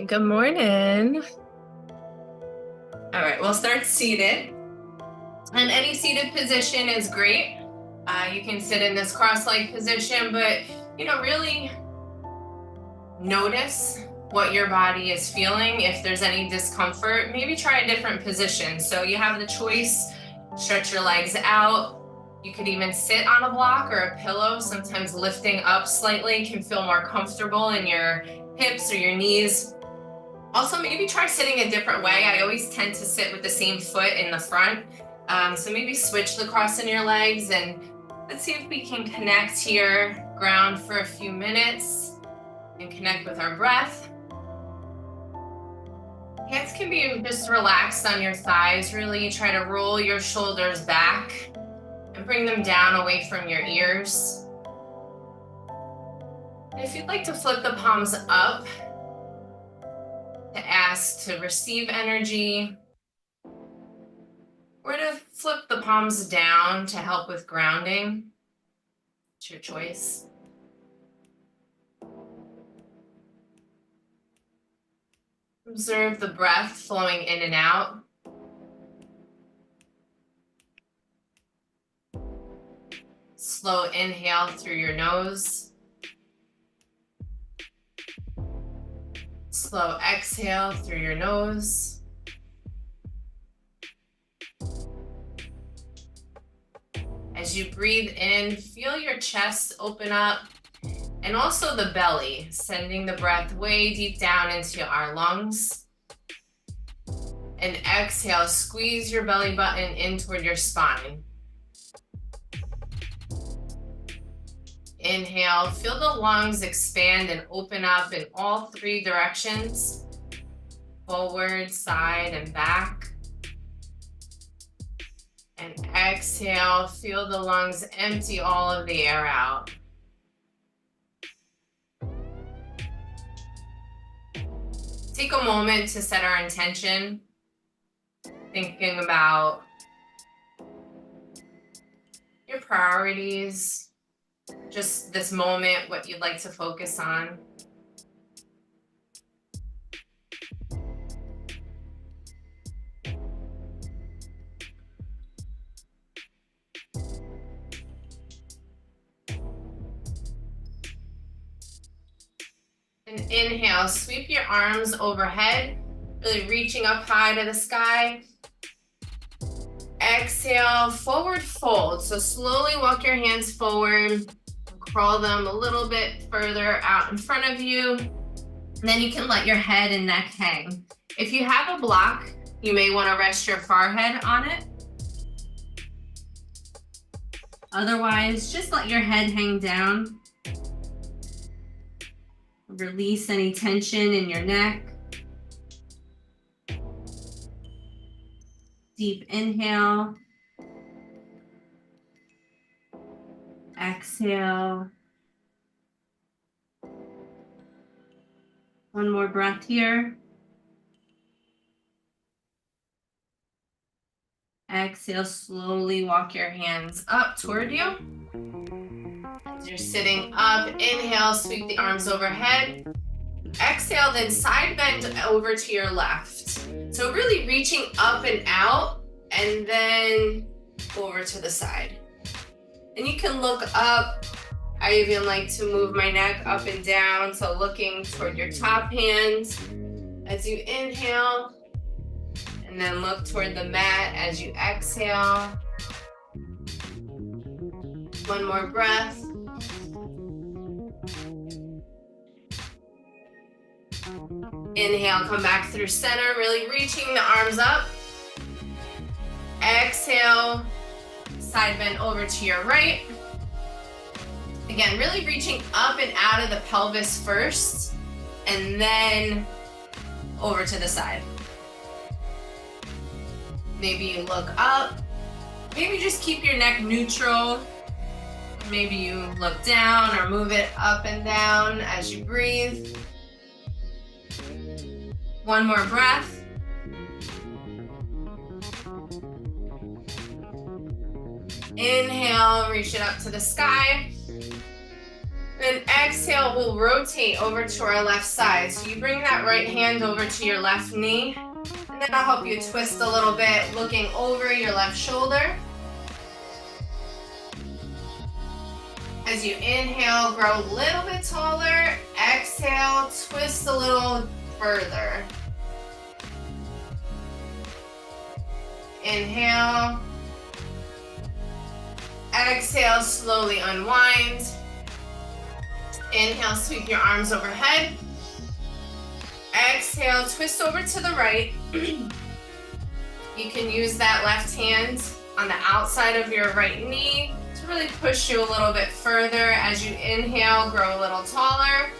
Good morning. All right, we'll start seated. And any seated position is great. You can sit in this cross-legged position, but really notice what your body is feeling. If there's any discomfort, maybe try a different position. So you have the choice, stretch your legs out. You could even sit on a block or a pillow. Sometimes lifting up slightly can feel more comfortable in your hips or your knees. Also, maybe try sitting a different way. I always tend to sit with the same foot in the front. So maybe switch the cross in your legs, and let's see if we can connect here, ground for a few minutes and connect with our breath. Hands can be just relaxed on your thighs. Really try to roll your shoulders back and bring them down away from your ears. And if you'd like to flip the palms up, to ask to receive energy, or to flip the palms down to help with grounding. It's your choice. Observe the breath flowing in and out. Slow inhale through your nose. Slow exhale through your nose. As you breathe in, feel your chest open up and also the belly, sending the breath way deep down into our lungs. And exhale, squeeze your belly button in toward your spine. Inhale, feel the lungs expand and open up in all three directions, forward, side, and back. And exhale, feel the lungs empty all of the air out. Take a moment to set our intention, thinking about your priorities, just this moment, what you'd like to focus on. And inhale, sweep your arms overhead, really reaching up high to the sky. Exhale, forward fold. So slowly walk your hands forward, crawl them a little bit further out in front of you. And then you can let your head and neck hang. If you have a block, you may want to rest your forehead on it. Otherwise, just let your head hang down. Release any tension in your neck. Deep inhale. Exhale. One more breath here. Exhale, slowly walk your hands up toward you. As you're sitting up, inhale, sweep the arms overhead. Exhale, then side bend over to your left. So really reaching up and out, and then over to the side. And you can look up. I even like to move my neck up and down, so looking toward your top hands as you inhale, and then look toward the mat as you exhale. One more breath. Inhale, come back through center, really reaching the arms up. Exhale, side bend over to your right. Again, really reaching up and out of the pelvis first, and then over to the side. Maybe you look up. Maybe just keep your neck neutral. Maybe you look down or move it up and down as you breathe. One more breath. Inhale, reach it up to the sky. Then exhale, we'll rotate over to our left side. So you bring that right hand over to your left knee, and then I'll help you twist a little bit, looking over your left shoulder. As you inhale, grow a little bit taller. Exhale, twist a little further. Inhale. Exhale, slowly unwind. Inhale, sweep your arms overhead. Exhale, twist over to the right. You can use that left hand on the outside of your right knee to really push you a little bit further. As you inhale, grow a little taller.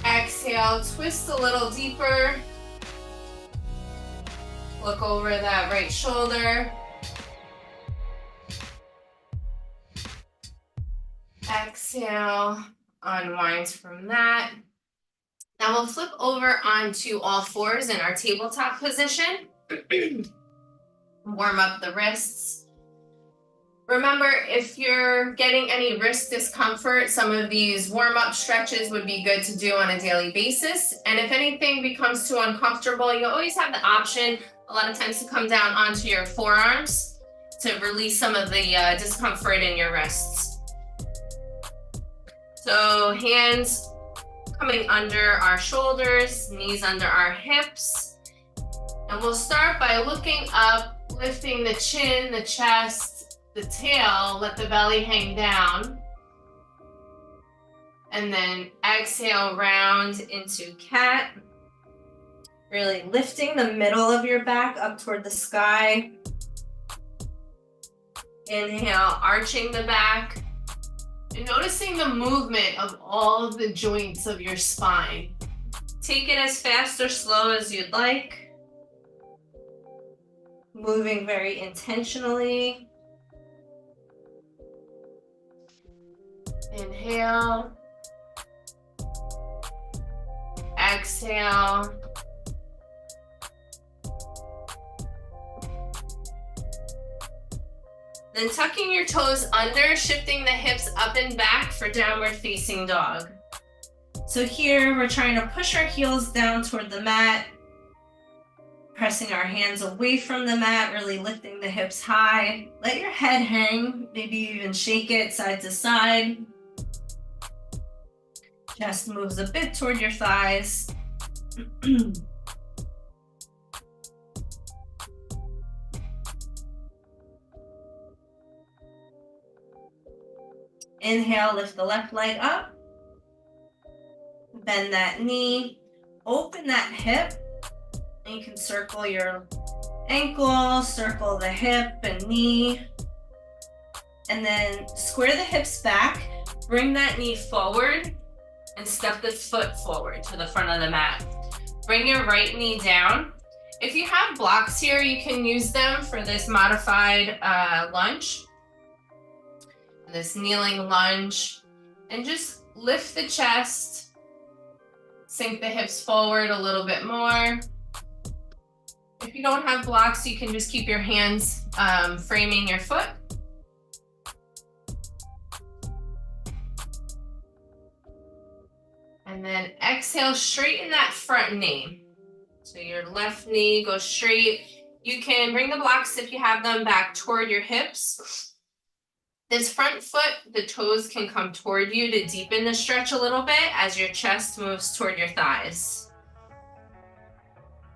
Exhale, twist a little deeper. Look over that right shoulder. Exhale, unwind from that. Now we'll flip over onto all fours in our tabletop position. Warm up the wrists. Remember, if you're getting any wrist discomfort, some of these warm-up stretches would be good to do on a daily basis. And if anything becomes too uncomfortable, you always have the option, a lot of times, to come down onto your forearms to release some of the discomfort in your wrists. So hands coming under our shoulders, knees under our hips. And we'll start by looking up, lifting the chin, the chest, the tail, let the belly hang down. And then exhale, round into cat. Really lifting the middle of your back up toward the sky. Inhale, arching the back. And noticing the movement of all of the joints of your spine. Take it as fast or slow as you'd like. Moving very intentionally. Inhale. Exhale. Then tucking your toes under, shifting the hips up and back for downward facing dog. So here we're trying to push our heels down toward the mat, pressing our hands away from the mat, really lifting the hips high. Let your head hang, maybe even shake it side to side. Chest moves a bit toward your thighs. Inhale, lift the left leg up. Bend that knee. Open that hip. And you can circle your ankle, circle the hip and knee. And then square the hips back. Bring that knee forward and step the foot forward to the front of the mat. Bring your right knee down. If you have blocks here, you can use them for this modified lunge. This kneeling lunge, and just lift the chest, sink the hips forward a little bit more. If you don't have blocks, you can just keep your hands framing your foot. And then exhale, straighten that front knee. So your left knee goes straight. You can bring the blocks, if you have them, back toward your hips. This front foot, the toes can come toward you to deepen the stretch a little bit as your chest moves toward your thighs.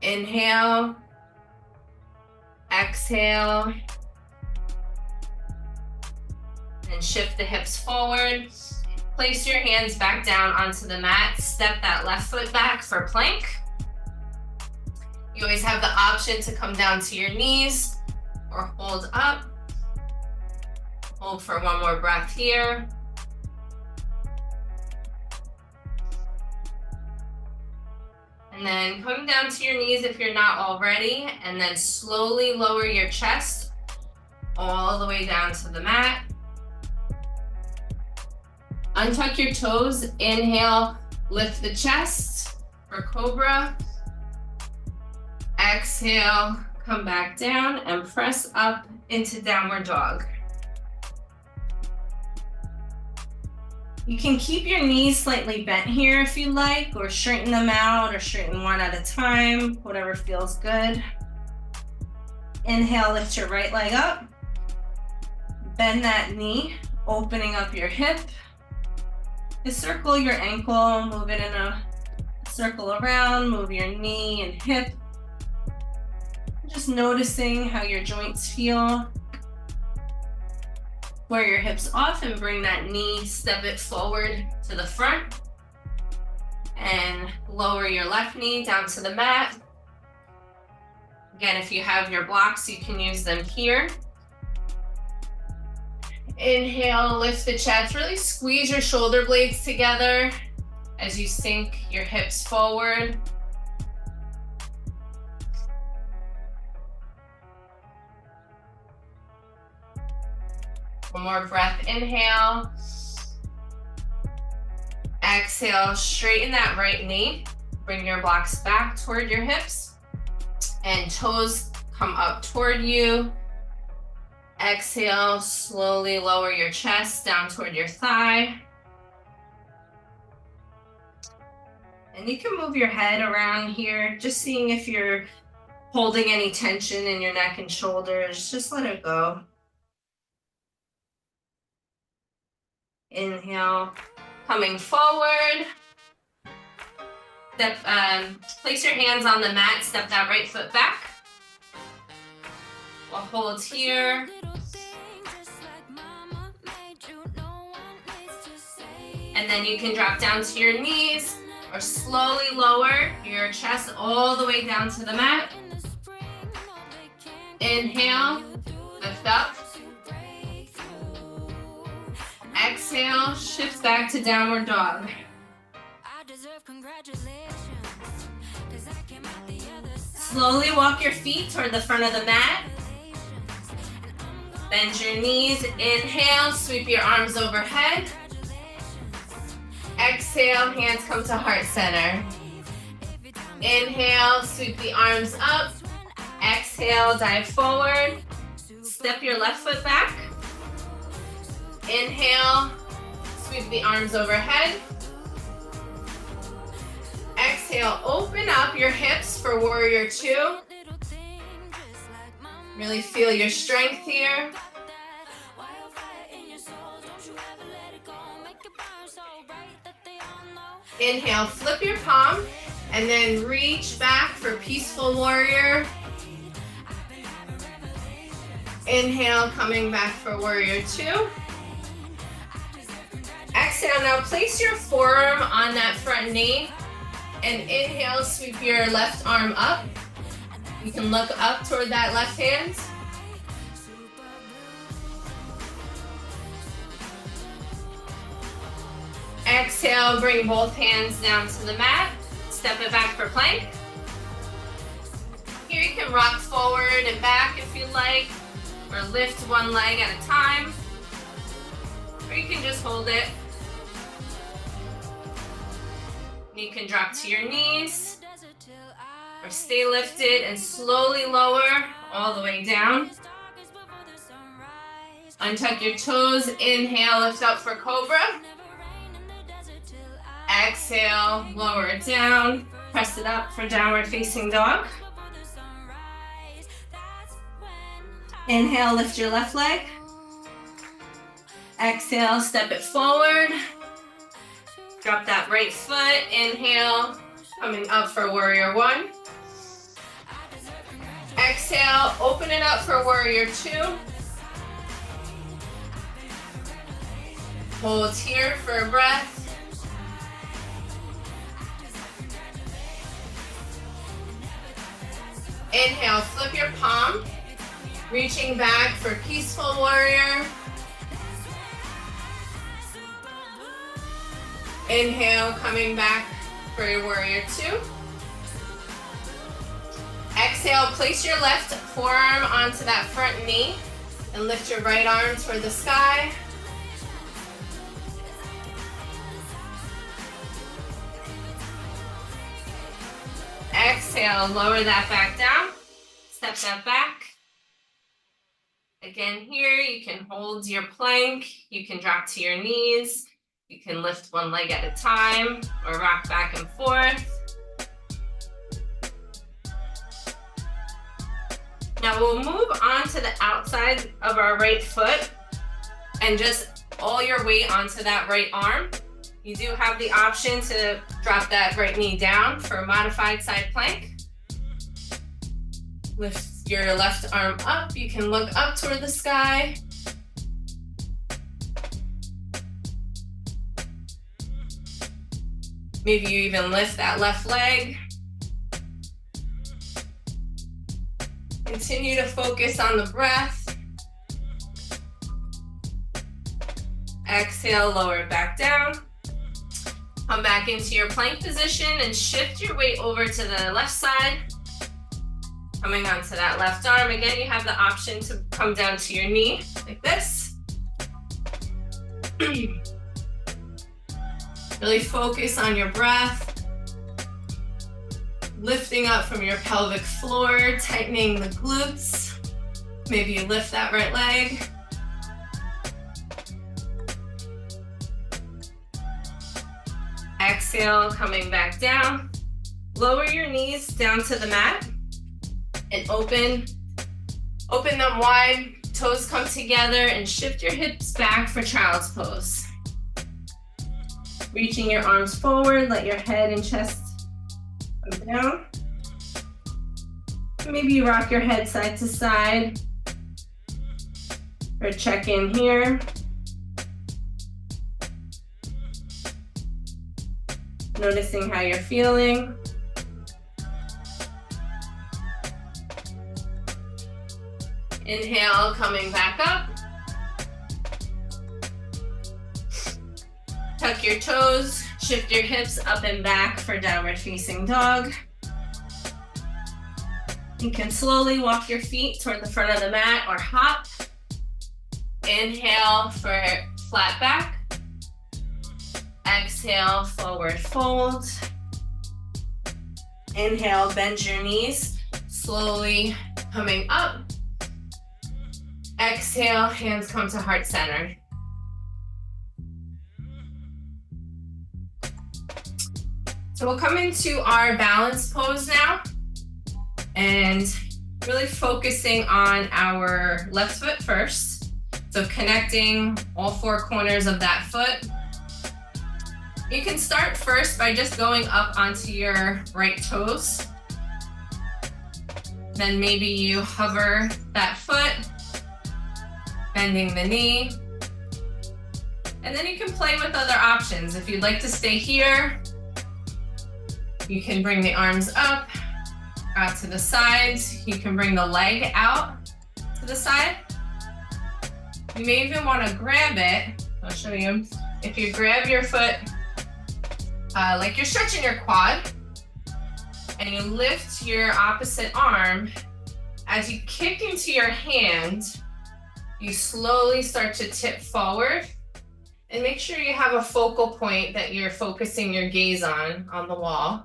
Inhale. Exhale. And shift the hips forward. Place your hands back down onto the mat. Step that left foot back for plank. You always have the option to come down to your knees or hold up. Hold for one more breath here. And then come down to your knees if you're not already, and then slowly lower your chest all the way down to the mat. Untuck your toes. Inhale, lift the chest for cobra. Exhale, come back down and press up into downward dog. You can keep your knees slightly bent here if you like, or straighten them out, or straighten one at a time, whatever feels good. Inhale, lift your right leg up. Bend that knee, opening up your hip. Circle your ankle, move it in a circle around, move your knee and hip. Just noticing how your joints feel. Square your hips off and bring that knee, step it forward to the front. And lower your left knee down to the mat. Again, if you have your blocks, you can use them here. Inhale, lift the chest, really squeeze your shoulder blades together as you sink your hips forward. One more breath, inhale. Exhale, straighten that right knee. Bring your blocks back toward your hips and toes come up toward you. Exhale, slowly lower your chest down toward your thigh. And you can move your head around here, just seeing if you're holding any tension in your neck and shoulders. Just let it go. Inhale, coming forward. Place your hands on the mat, step that right foot back. We'll hold here. And then you can drop down to your knees or slowly lower your chest all the way down to the mat. Inhale, lift up. Exhale, shift back to downward dog. Slowly walk your feet toward the front of the mat. Bend your knees. Inhale, sweep your arms overhead. Exhale, hands come to heart center. Inhale, sweep the arms up. Exhale, dive forward. Step your left foot back. Inhale, sweep the arms overhead. Exhale, open up your hips for warrior two. Really feel your strength here. Inhale, flip your palm and then reach back for peaceful warrior. Inhale, coming back for warrior two. Exhale, now place your forearm on that front knee and inhale, sweep your left arm up. You can look up toward that left hand. Exhale, bring both hands down to the mat. Step it back for plank. Here you can rock forward and back if you like, or lift one leg at a time, or you can just hold it. You can drop to your knees, or stay lifted and slowly lower all the way down. Untuck your toes, inhale, lift up for cobra. Exhale, lower it down, press it up for downward facing dog. Inhale, lift your left leg. Exhale, step it forward. Drop that right foot, inhale, coming up for warrior one. Exhale, open it up for warrior two. Hold here for a breath. Inhale, flip your palm, reaching back for peaceful warrior. Inhale, coming back for your warrior two. Exhale, place your left forearm onto that front knee and lift your right arm toward the sky. Exhale, lower that back down. Step that back. Again here, you can hold your plank. You can drop to your knees. You can lift one leg at a time or rock back and forth. Now we'll move on to the outside of our right foot and just all your weight onto that right arm. You do have the option to drop that right knee down for a modified side plank. Lift your left arm up. You can look up toward the sky. Maybe you even lift that left leg. Continue to focus on the breath. Exhale, lower it back down. Come back into your plank position and shift your weight over to the left side. Coming onto that left arm. Again, you have the option to come down to your knee like this. Really focus on your breath. Lifting up from your pelvic floor, tightening the glutes. Maybe you lift that right leg. Exhale, coming back down. Lower your knees down to the mat and open them wide. Toes come together and shift your hips back for child's pose. Reaching your arms forward, let your head and chest come down. Maybe you rock your head side to side or check in here. Noticing how you're feeling. Inhale, coming back up. Tuck your toes, shift your hips up and back for downward facing dog. You can slowly walk your feet toward the front of the mat or hop. Inhale for flat back. Exhale, forward fold. Inhale, bend your knees, slowly coming up. Exhale, hands come to heart center. So we'll come into our balance pose now and really focusing on our left foot first. So connecting all four corners of that foot. You can start first by just going up onto your right toes. Then maybe you hover that foot, bending the knee. And then you can play with other options. If you'd like to stay here, you can bring the arms up, out to the sides. You can bring the leg out to the side. You may even want to grab it. I'll show you. If you grab your foot, like you're stretching your quad, and you lift your opposite arm, as you kick into your hand, you slowly start to tip forward. And make sure you have a focal point that you're focusing your gaze on the wall.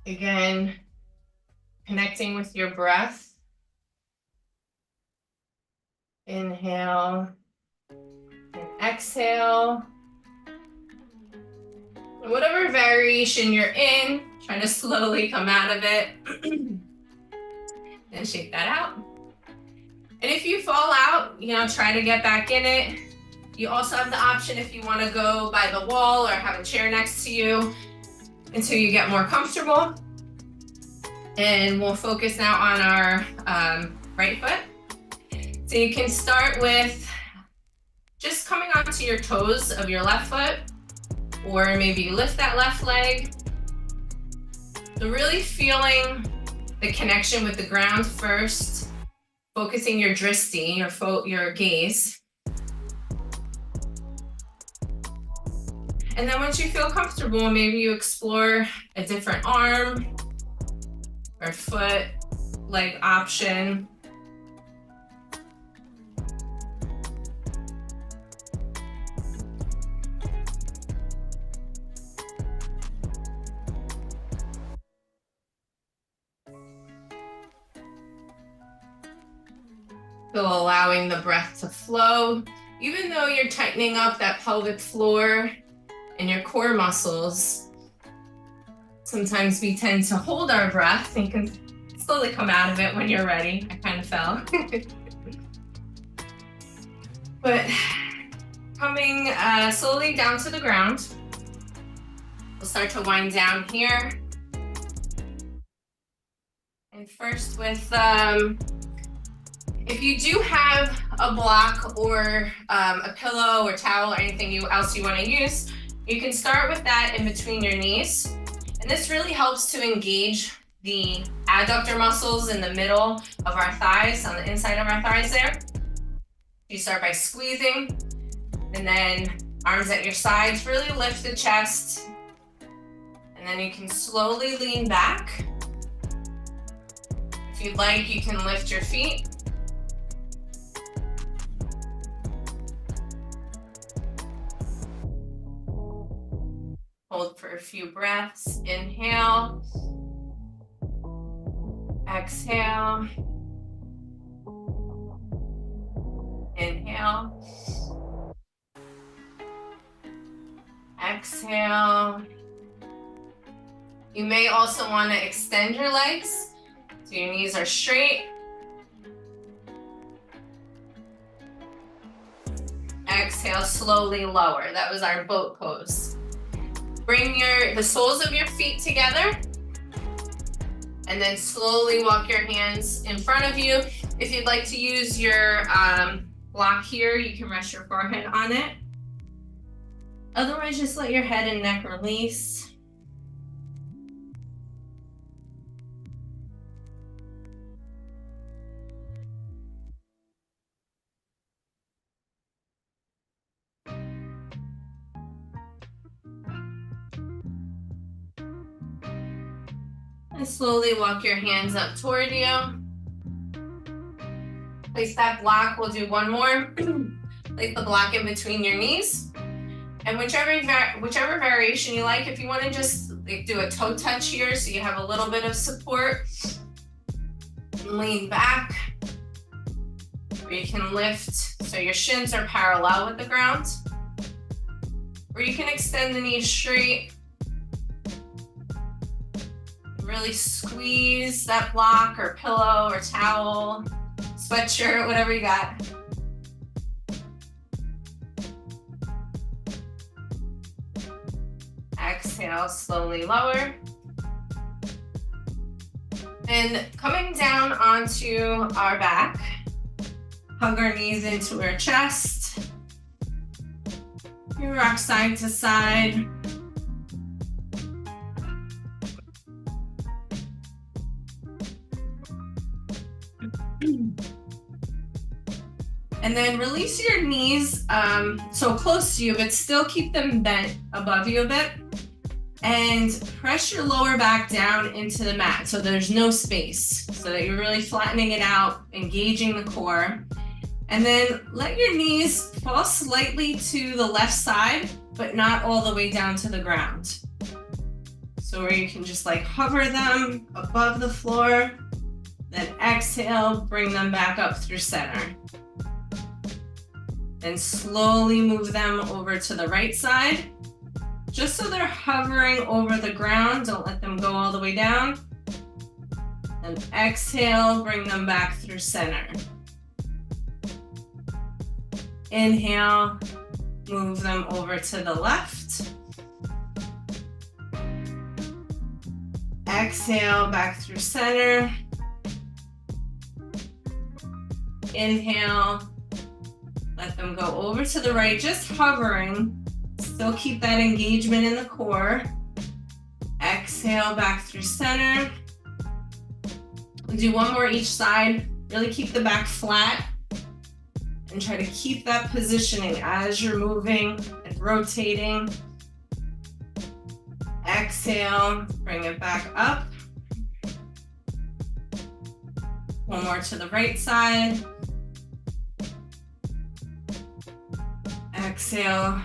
Again, connecting with your breath. Inhale and exhale. Whatever variation you're in, try to slowly come out of it. And shake that out. And if you fall out, try to get back in it. You also have the option if you want to go by the wall or have a chair next to you until you get more comfortable. And we'll focus now on our right foot. So you can start with just coming onto your toes of your left foot, or maybe you lift that left leg. So really feeling the connection with the ground first, focusing your dristi, your gaze. And then once you feel comfortable, maybe you explore a different arm or foot, leg option. So allowing the breath to flow. Even though you're tightening up that pelvic floor and your core muscles, sometimes we tend to hold our breath and can slowly come out of it when you're ready. I kind of fell. But coming slowly down to the ground, we'll start to wind down here. And first with, if you do have a block or a pillow or towel or anything else you want to use, you can start with that in between your knees. And this really helps to engage the adductor muscles in the middle of our thighs, on the inside of our thighs there. You start by squeezing, and then arms at your sides, really lift the chest. And then you can slowly lean back. If you'd like, you can lift your feet. Hold for a few breaths. Inhale. Exhale. Inhale. Exhale. You may also want to extend your legs so your knees are straight. Exhale, slowly lower. That was our boat pose. Bring the soles of your feet together, and then slowly walk your hands in front of you. If you'd like to use your block here, you can rest your forehead on it. Otherwise, just let your head and neck release. And slowly walk your hands up toward you. Place that block. We'll do one more. Place the block in between your knees. And whichever variation you like, if you want to just do a toe touch here so you have a little bit of support, lean back. Or you can lift so your shins are parallel with the ground. Or you can extend the knees straight. Really squeeze that block or pillow or towel, sweatshirt, whatever you got. Exhale, slowly lower. And coming down onto our back, hug our knees into our chest. You rock side to side. And then release your knees so close to you, but still keep them bent above you a bit. And press your lower back down into the mat so there's no space, so that you're really flattening it out, engaging the core. And then let your knees fall slightly to the left side, but not all the way down to the ground. So where you can just like hover them above the floor, then exhale, bring them back up through center. Then slowly move them over to the right side, just so they're hovering over the ground. Don't let them go all the way down. And exhale, bring them back through center. Inhale, move them over to the left. Exhale, back through center. Inhale, let them go over to the right, just hovering. Still keep that engagement in the core. Exhale, back through center. We'll do one more each side. Really keep the back flat and try to keep that positioning as you're moving and rotating. Exhale, bring it back up. One more to the right side. Exhale,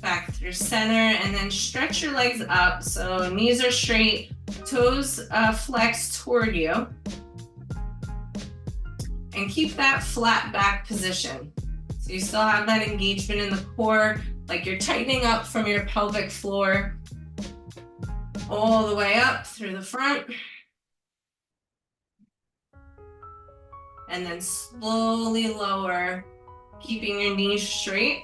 back through center, and then stretch your legs up so knees are straight, toes flex toward you. And keep that flat back position. So you still have that engagement in the core, like you're tightening up from your pelvic floor all the way up through the front. And then slowly lower, keeping your knees straight.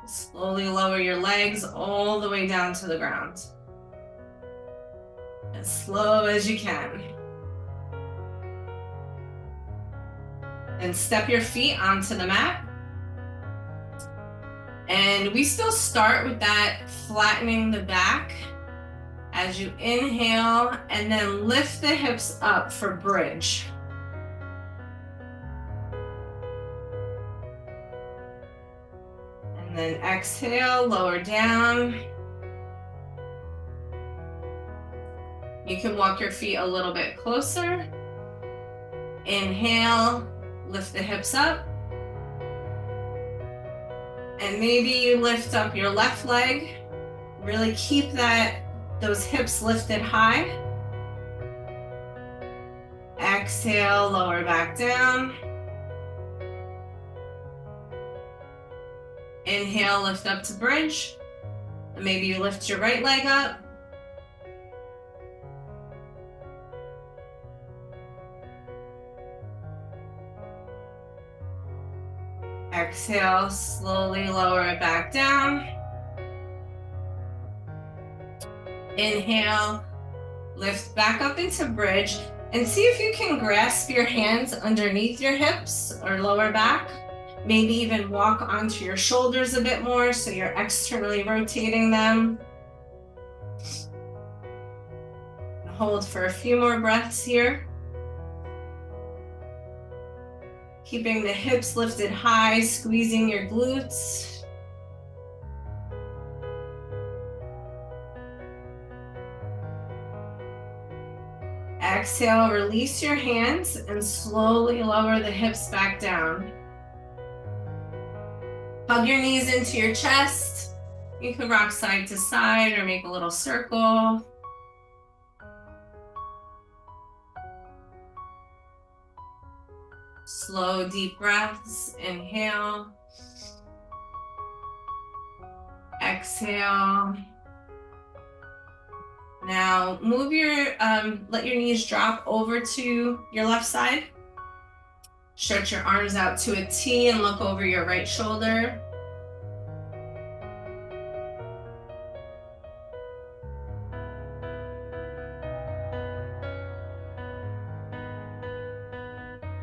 Slowly lower your legs all the way down to the ground. As slow as you can. And step your feet onto the mat. And we still start with that flattening the back as you inhale, and then lift the hips up for bridge. And then exhale, lower down. You can walk your feet a little bit closer. Inhale, lift the hips up. And maybe you lift up your left leg. Really keep those hips lifted high. Exhale, lower back down. Inhale, lift up to bridge. And maybe you lift your right leg up. Exhale, slowly lower it back down. Inhale, lift back up into bridge, and see if you can grasp your hands underneath your hips or lower back. Maybe even walk onto your shoulders a bit more so you're externally rotating them. Hold for a few more breaths here. Keeping the hips lifted high, squeezing your glutes. Exhale, release your hands and slowly lower the hips back down. Hug your knees into your chest. You can rock side to side or make a little circle. Slow, deep breaths. Inhale. Exhale. Now move let your knees drop over to your left side. Stretch your arms out to a T and look over your right shoulder.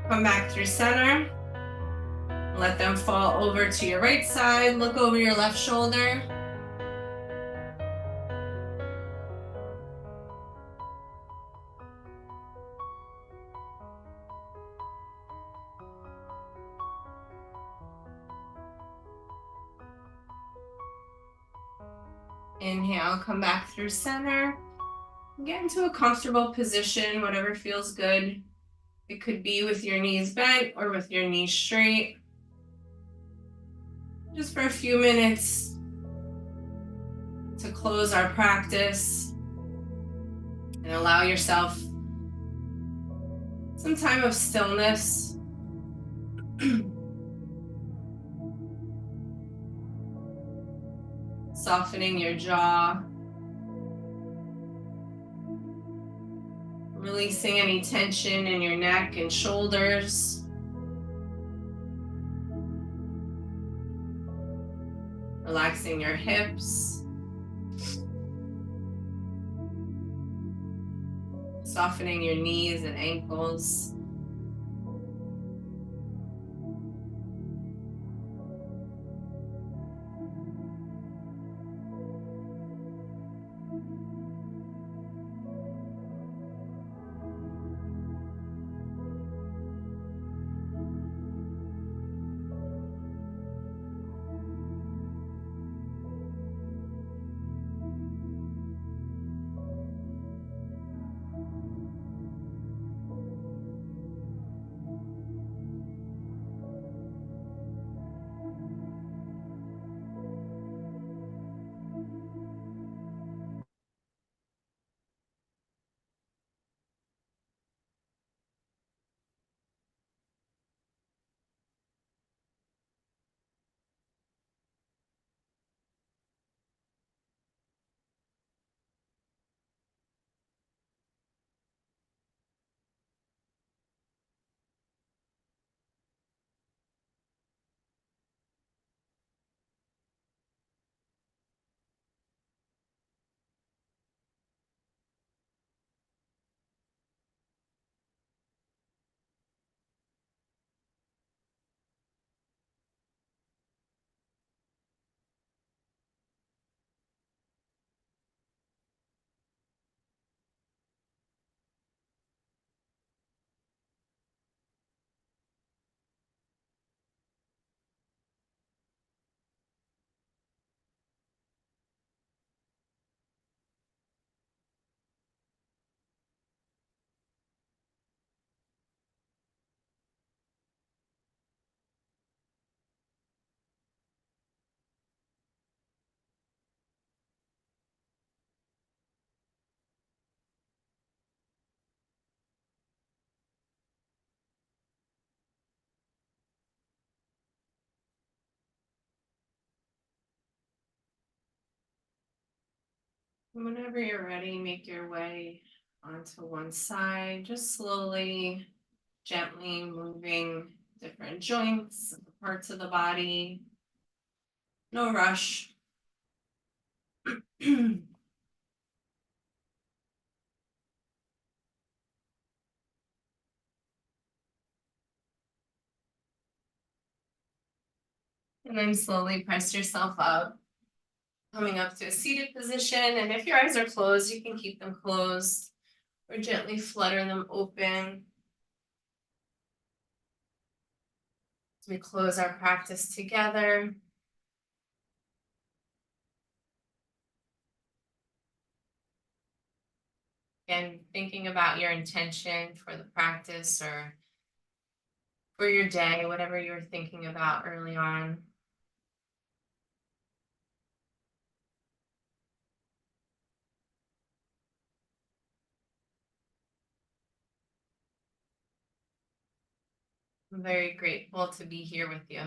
Come back through center. Let them fall over to your right side. Look over your left shoulder. Inhale, come back through center. Get into a comfortable position, whatever feels good. It could be with your knees bent or with your knees straight. Just for a few minutes to close our practice and allow yourself some time of stillness. Softening your jaw. Releasing any tension in your neck and shoulders. Relaxing your hips. Softening your knees and ankles. Whenever you're ready, make your way onto one side, just slowly, gently moving different joints, parts of the body. No rush. And then slowly press yourself up, coming up to a seated position. And if your eyes are closed, you can keep them closed or gently flutter them open as we close our practice together. And thinking about your intention for the practice or for your day, whatever you were thinking about early on. I'm very grateful to be here with you.